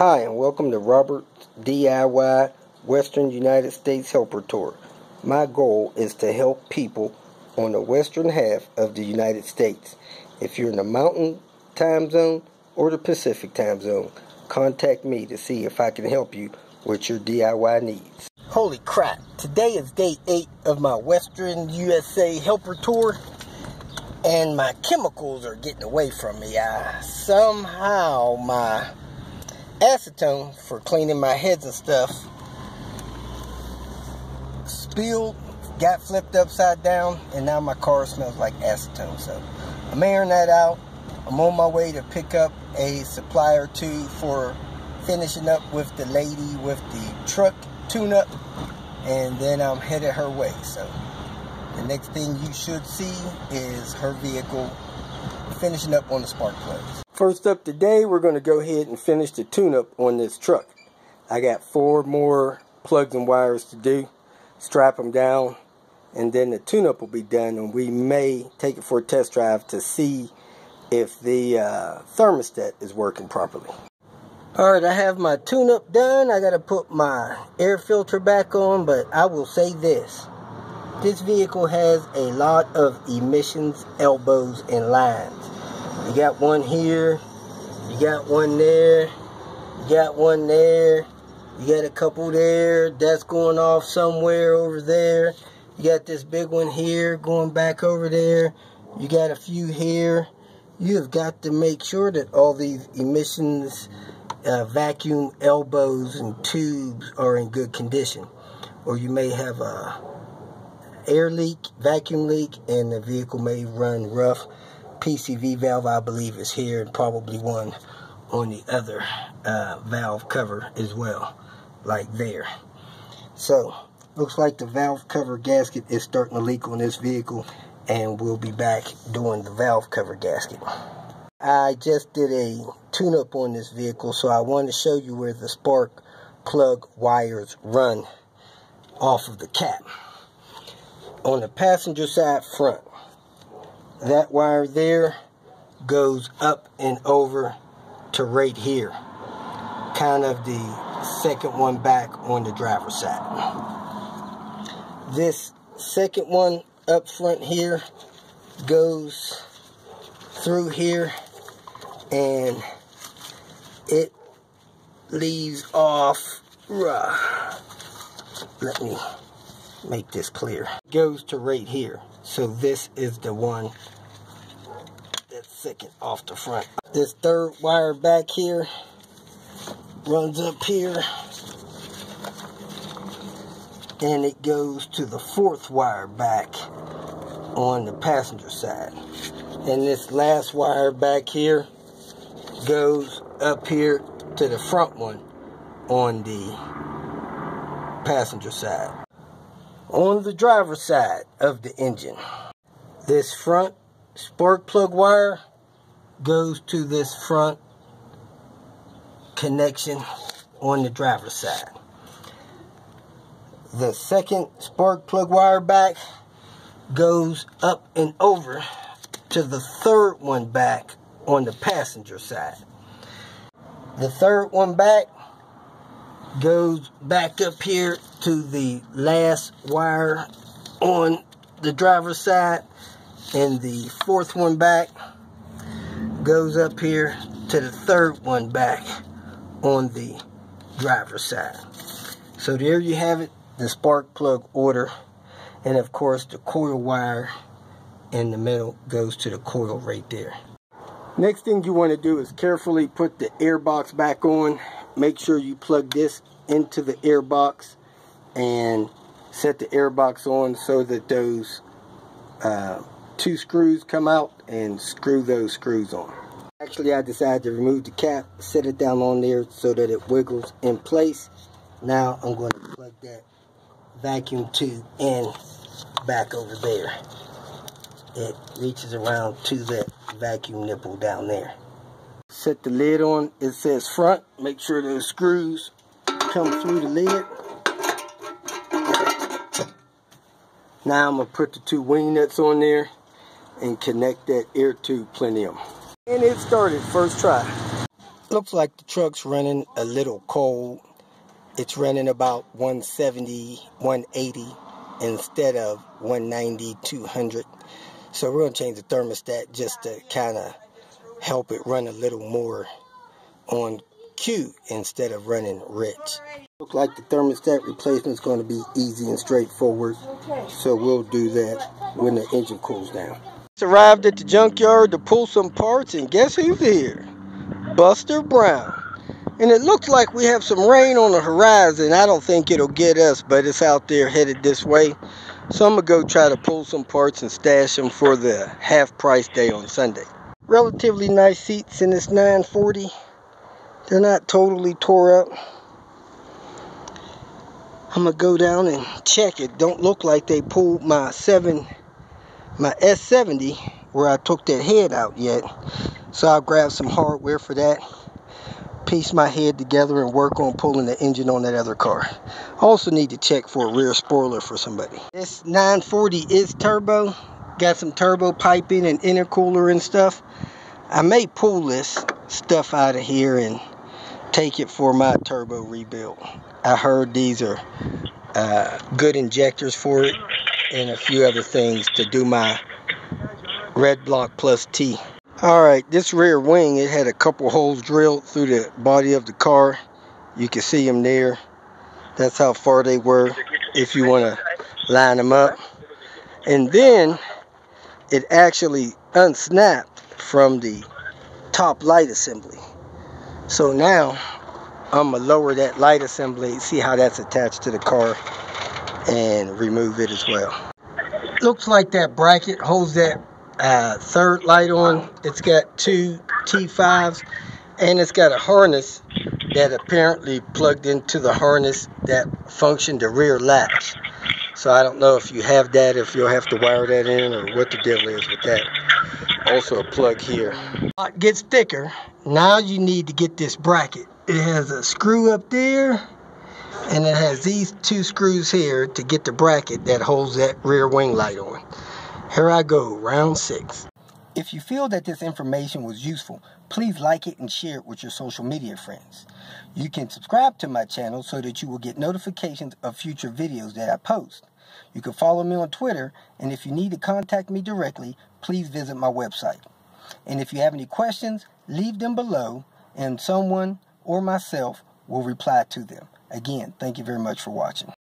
Hi, and welcome to Robert's DIY Western United States Helper Tour. My goal is to help people on the western half of the United States. If you're in the Mountain Time Zone or the Pacific Time Zone, contact me to see if I can help you with your DIY needs. Holy crap, today is day 8 of my Western USA Helper Tour, and my chemicals are getting away from me. Somehow my acetone for cleaning my heads and stuff spilled, got flipped upside down, and now my car smells like acetone. So I'm airing that out. I'm on my way to pick up a supply or two for finishing up with the lady with the truck tune-up, and then I'm headed her way. So the next thing you should see is her vehicle finishing up on the spark plugs. First up today, we're going to go ahead and finish the tune-up on this truck. I got 4 more plugs and wires to do, strap them down, and then the tune-up will be done, and we may take it for a test drive to see if the thermostat is working properly. Alright, I have my tune-up done. I got to put my air filter back on, but I will say this. This vehicle has a lot of emissions, elbows, and lines. You got one here, you got one there, you got one there, you got a couple there, that's going off somewhere over there. You got this big one here going back over there. You got a few here. You have got to make sure that all these emissions, vacuum elbows and tubes are in good condition, or you may have a air leak, vacuum leak, and the vehicle may run rough. PCV valve, I believe, is here, and probably one on the other valve cover as well, like there. So looks like the valve cover gasket is starting to leak on this vehicle, and we'll be back doing the valve cover gasket. I just did a tune-up on this vehicle, so I want to show you where the spark plug wires run off of the cap. On the passenger side front, that wire there goes up and over to right here, kind of the second one back on the driver's side. This second one up front here goes through here, and it leaves off, let me make this clear, goes to right here. So this is the one that's second off the front. This third wire back here runs up here, and it goes to the fourth wire back on the passenger side. And this last wire back here goes up here to the front one on the passenger side. On the driver's side of the engine, this front spark plug wire goes to this front connection on the driver's side. The second spark plug wire back goes up and over to the third one back on the passenger side. The third one back goes back up here to the last wire on the driver's side, and the fourth one back goes up here to the third one back on the driver's side. So there you have it, the spark plug order, and of course the coil wire in the middle goes to the coil right there. Next thing you want to do is carefully put the air box back on. Make sure you plug this into the air box and set the air box on so that those 2 screws come out, and screw those screws on. Actually, I decided to remove the cap, set it down on there so that it wiggles in place. Now I'm going to plug that vacuum tube in back over there. It reaches around to that vacuum nipple down there. Set the lid on. It says front. Make sure those screws come through the lid. Now I'm going to put the 2 wing nuts on there and connect that air tube plenum. And it started first try. Looks like the truck's running a little cold. It's running about 170, 180 instead of 190, 200. So we're going to change the thermostat just to kind of help it run a little more on cue instead of running rich. Looks like the thermostat replacement is going to be easy and straightforward. So we'll do that when the engine cools down. Just arrived at the junkyard to pull some parts, and guess who's here? Buster Brown. And it looks like we have some rain on the horizon. I don't think it'll get us, but it's out there headed this way. So I'm going to go try to pull some parts and stash them for the half-price day on Sunday. Relatively nice seats in this 940. They're not totally tore up. I'm going to go down and check it. Don't look like they pulled my S70 where I took that head out yet. So I'll grab some hardware for that. Piece my head together and work on pulling the engine on that other car. Also need to check for a rear spoiler for somebody. This 940 is turbo. Got some turbo piping and intercooler and stuff. I may pull this stuff out of here and take it for my turbo rebuild. I heard these are good injectors for it and a few other things to do my red block plus T. Alright, this rear wing, it had a couple holes drilled through the body of the car. You can see them there. That's how far they were if you want to line them up. And then it actually unsnapped from the top light assembly. So now I'm going to lower that light assembly, see how that's attached to the car, and remove it as well. Looks like that bracket holds that third light on. It's got two T5s, and it's got a harness that apparently plugged into the harness that functioned the rear latch. So I don't know if you have that, if you'll have to wire that in, or what the deal is with that. Also a plug here. It gets thicker. Now you need to get this bracket. It has a screw up there, and it has these two screws here to get the bracket that holds that rear wing light on. Here I go, round 6. If you feel that this information was useful, please like it and share it with your social media friends. You can subscribe to my channel so that you will get notifications of future videos that I post. You can follow me on Twitter, and if you need to contact me directly, please visit my website. And if you have any questions, leave them below, and someone or myself will reply to them. Again, thank you very much for watching.